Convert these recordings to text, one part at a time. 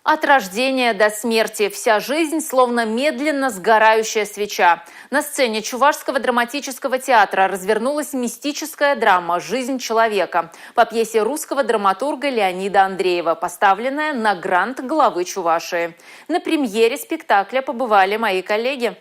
От рождения до смерти вся жизнь словно медленно сгорающая свеча. На сцене Чувашского драматического театра развернулась мистическая драма «Жизнь человека» по пьесе русского драматурга Леонида Андреева, поставленная на грант главы Чувашии. На премьере спектакля побывали мои коллеги.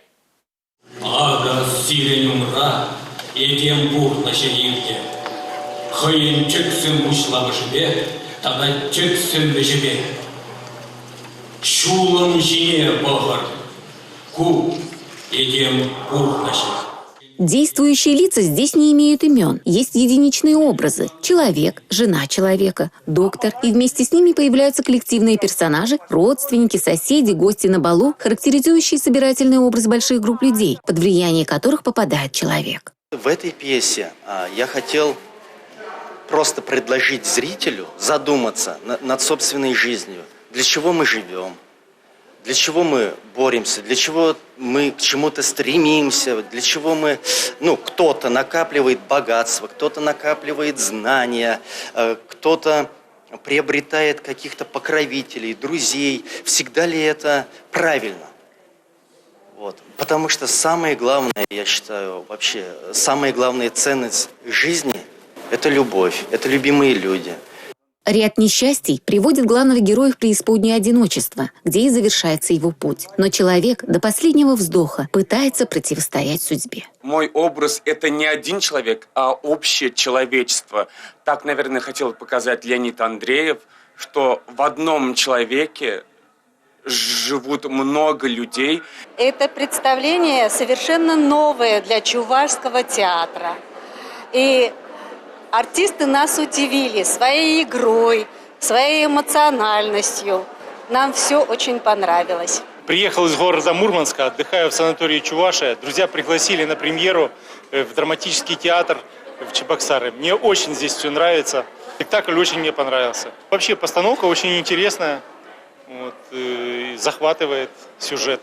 Действующие лица здесь не имеют имен. Есть единичные образы. Человек, жена человека, доктор. И вместе с ними появляются коллективные персонажи, родственники, соседи, гости на балу, характеризующие собирательный образ больших групп людей, под влияние которых попадает человек. В этой пьесе я хотел просто предложить зрителю задуматься над собственной жизнью. Для чего мы живем? Для чего мы боремся? Для чего мы к чему-то стремимся? Для чего мы, кто-то накапливает богатство, кто-то накапливает знания, кто-то приобретает каких-то покровителей, друзей. Всегда ли это правильно? Вот. Потому что самое главное, я считаю, вообще, самая главная ценность жизни – это любовь, это любимые люди. Ряд несчастий приводит главного героя в преисподнее одиночество, где и завершается его путь. Но человек до последнего вздоха пытается противостоять судьбе. Мой образ – это не один человек, а общее человечество. Так, наверное, хотел показать Леонид Андреев, что в одном человеке живут много людей. Это представление совершенно новое для Чувашского театра. И артисты нас удивили своей игрой, своей эмоциональностью. Нам все очень понравилось. Приехал из города Мурманска, отдыхаю в санатории Чувашия. Друзья пригласили на премьеру в драматический театр в Чебоксары. Мне очень здесь все нравится. Спектакль очень мне понравился. Вообще постановка очень интересная, захватывает сюжет.